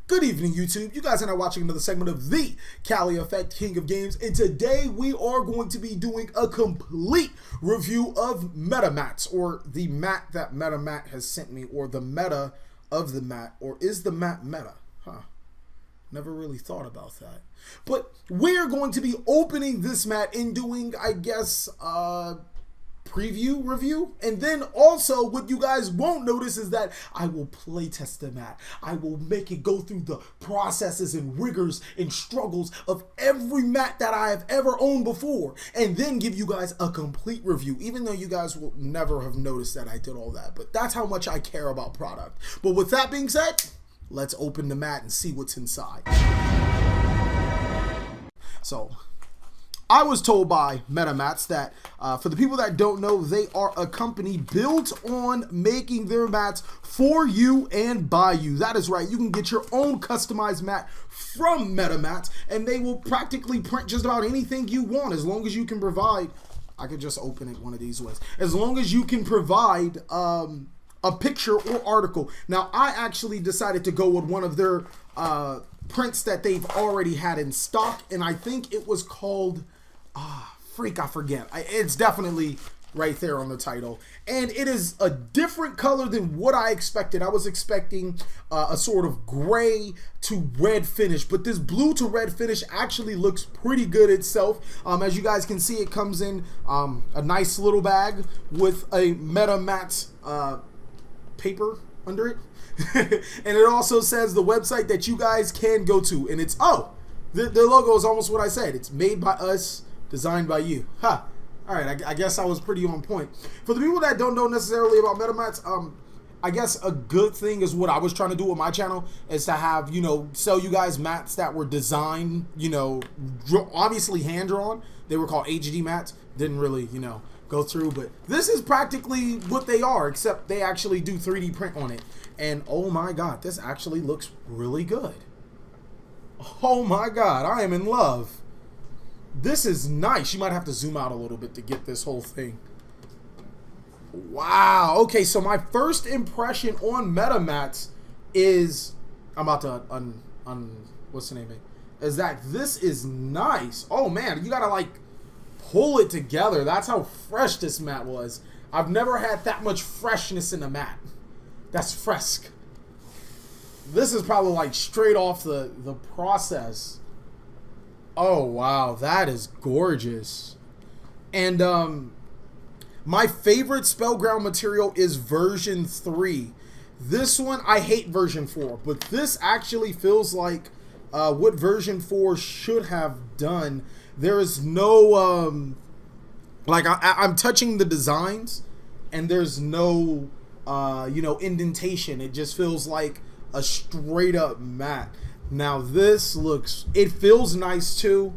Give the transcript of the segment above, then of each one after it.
Good evening, YouTube. You guys are now watching another segment of the TheCaliEffect, King of Games, and today we are going to be doing a complete review of MetaMats, or the mat that MetaMat has sent me, or the meta of the mat, or is the mat meta? Never really thought about that. But we're going to be opening this mat and doing, I guess, preview review, and then also what you guys won't notice is that I will play test the mat. I will make it go through the processes and rigors and struggles of every mat that I have ever owned before, and then give you guys a complete review, even though you guys will never have noticed that I did all that. But that's how much I care about product. But with that being said, let's open the mat and see what's inside. So I was told by MetaMats that for the people that don't know, they are a company built on making their mats for you and by you. That is right. You can get your own customized mat from MetaMats, and they will practically print just about anything you want as long as you can provide. I could just open it one of these ways. As long as you can provide a picture or article. Now, I actually decided to go with one of their prints that they've already had in stock, and I think it was called I forget. It's definitely right there on the title, and it is a different color than what I expected. I was expecting a sort of gray to red finish, but this blue to red finish actually looks pretty good itself. As you guys can see, it comes in a nice little bag with a MetaMats paper under it. And it also says the website that you guys can go to, and it's the logo is almost what I said. It's made by us, designed by you. All right, I guess I was pretty on point. For the people that don't know necessarily about MetaMats, I guess a good thing is what I was trying to do with my channel is to have, sell you guys mats that were designed, obviously hand-drawn. They were called HD mats. Didn't really, go through, but this is practically what they are, except they actually do 3D print on it. And oh my God, this actually looks really good. Oh my God, I am in love. This is nice. You might have to zoom out a little bit to get this whole thing. Wow. Okay, so my first impression on MetaMats is, I'm about to what's the name of it? Is that this is nice. Oh man, you gotta like pull it together. That's how fresh this mat was. I've never had that much freshness in a mat. That's fresque. This is probably like straight off the process. Oh wow, that is gorgeous. And my favorite Spellground material is version 3. This one, I hate version 4, but this actually feels like what version 4 should have done. There is no like I'm touching the designs, and there's no indentation. It just feels like a straight up mat. Now this it feels nice too.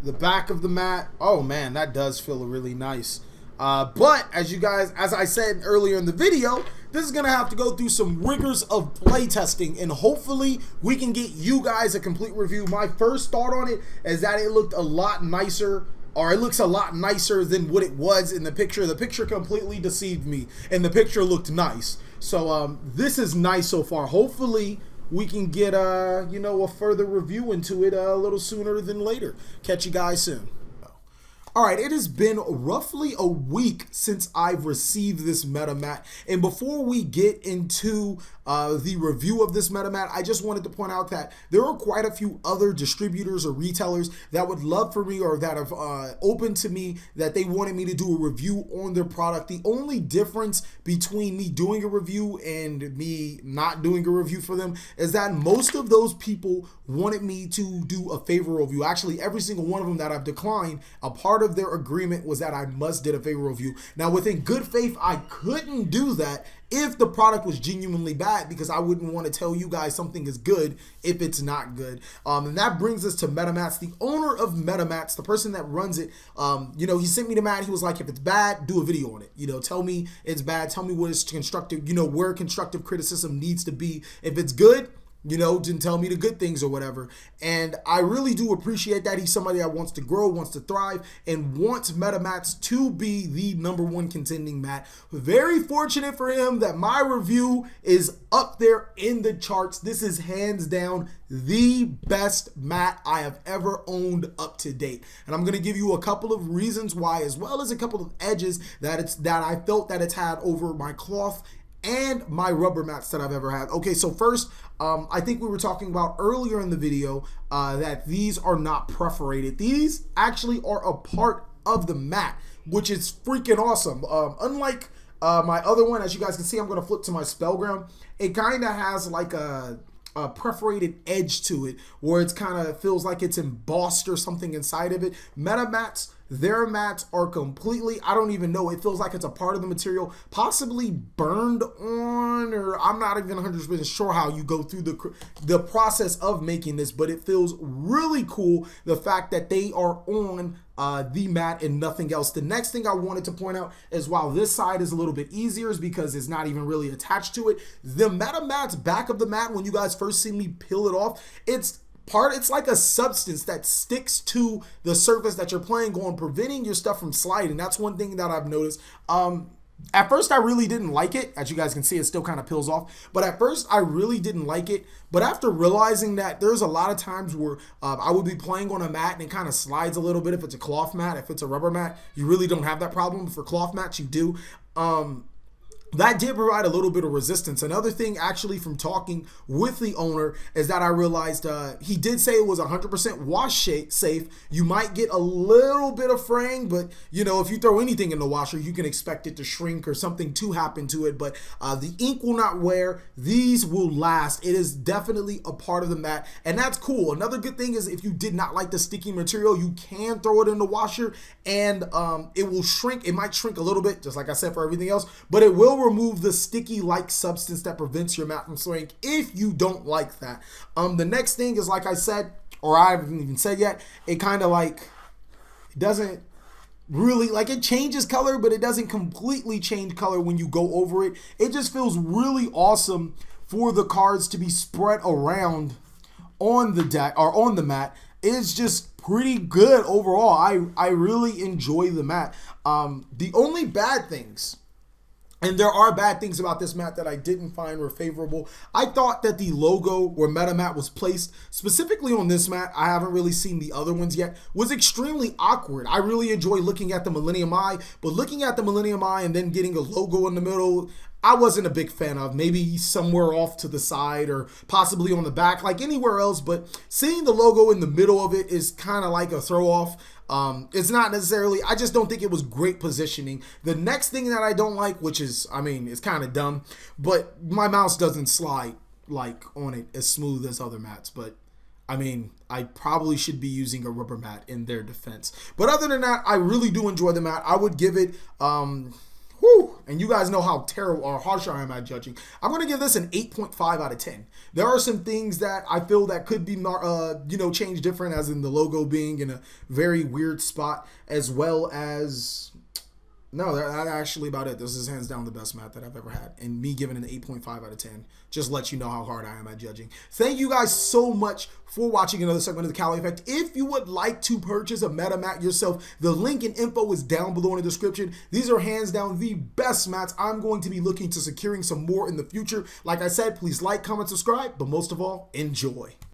The back of the mat, oh man, that does feel really nice. But as I said earlier in the video, this is gonna have to go through some rigors of playtesting, and hopefully we can get you guys a complete review. My first thought on it is that it looked a lot nicer, or it looks a lot nicer than what it was in the picture. The picture completely deceived me, and the picture looked nice. So this is nice so far. Hopefully we can get a further review into it a little sooner than later. Catch you guys soon. All right, it has been roughly a week since I've received this MetaMat, and before we get into the review of this MetaMat, I just wanted to point out that there are quite a few other distributors or retailers that would love for me, or that have opened to me, that they wanted me to do a review on their product. The only difference between me doing a review and me not doing a review for them is that most of those people wanted me to do a favor review. Actually, every single one of them that I've declined, a part of their agreement was that I must did a favor review. Now, within good faith, I couldn't do that if the product was genuinely bad, because I wouldn't want to tell you guys something is good if it's not good. And that brings us to MetaMats. The owner of MetaMats, the person that runs it, he sent me the mat. He was like, if it's bad, do a video on it. Tell me it's bad. Tell me what is constructive, where constructive criticism needs to be. If it's good, you know, didn't tell me the good things or whatever. And I really do appreciate that. He's somebody that wants to grow, wants to thrive, and wants MetaMats to be the #1 contending mat. Very fortunate for him that my review is up there in the charts. This is hands down the best mat I have ever owned up to date. And I'm going to give you a couple of reasons why, as well as a couple of edges that I felt that it's had over my cloth and my rubber mats that I've ever had. Okay, so first, I think we were talking about earlier in the video that these are not perforated. These actually are a part of the mat, which is freaking awesome. Unlike my other one, as you guys can see, I'm going to flip to my Spellground. It kind of has like a perforated edge to it, where it's kind of feels like it's embossed or something inside of it. MetaMats, their mats are completely, I don't even know, it feels like it's a part of the material, possibly burned on, or I'm not even 100% sure how you go through the process of making this, but it feels really cool, the fact that they are on the mat and nothing else. The next thing I wanted to point out is, while this side is a little bit easier, is because it's not even really attached to it. The MetaMat's back of the mat, when you guys first see me peel it off, it's like a substance that sticks to the surface that you're playing on, preventing your stuff from sliding. That's one thing that I've noticed. At first, I really didn't like it. As you guys can see, it still kind of peels off. But at first, I really didn't like it. But after realizing that there's a lot of times where I would be playing on a mat and it kind of slides a little bit if it's a cloth mat. If it's a rubber mat, you really don't have that problem. For cloth mats, you do. That did provide a little bit of resistance. Another thing, actually, from talking with the owner, is that I realized he did say it was 100% wash safe. You might get a little bit of fraying, but you know, if you throw anything in the washer, you can expect it to shrink or something to happen to it. But the ink will not wear. These will last. It is definitely a part of the mat, and that's cool. Another good thing is, if you did not like the sticky material, you can throw it in the washer, and it will shrink. It might shrink a little bit, just like I said for everything else, but it will remove the sticky-like substance that prevents your mat from swaying if you don't like that. The next thing is, like I said, or I haven't even said yet, it kind of like, it doesn't really, like, it changes color, but it doesn't completely change color when you go over it. It just feels really awesome for the cards to be spread around on the deck or on the mat. It's just pretty good overall. I really enjoy the mat. The only bad things, and there are bad things about this mat that I didn't find were favorable. I thought that the logo where MetaMat was placed, specifically on this mat, I haven't really seen the other ones yet, was extremely awkward. I really enjoy looking at the Millennium Eye, but looking at the Millennium Eye and then getting a logo in the middle, I wasn't a big fan of. Maybe somewhere off to the side or possibly on the back, like anywhere else, but seeing the logo in the middle of it is kind of like a throw off. It's not necessarily, I just don't think it was great positioning. The next thing that I don't like, which is, I mean, it's kind of dumb, but my mouse doesn't slide like on it as smooth as other mats. But I mean, I probably should be using a rubber mat in their defense. But other than that, I really do enjoy the mat. I would give it, and you guys know how terrible or harsh I am at judging. I'm going to give this an 8.5 out of 10. There are some things that I feel that could be, changed different, as in the logo being in a very weird spot, as well as, no, that's actually about it. This is hands down the best mat that I've ever had. And me giving an 8.5 out of 10 just lets you know how hard I am at judging. Thank you guys so much for watching another segment of the Cali Effect. If you would like to purchase a MetaMat yourself, the link and info is down below in the description. These are hands down the best mats. I'm going to be looking to securing some more in the future. Like I said, please like, comment, subscribe, but most of all, enjoy.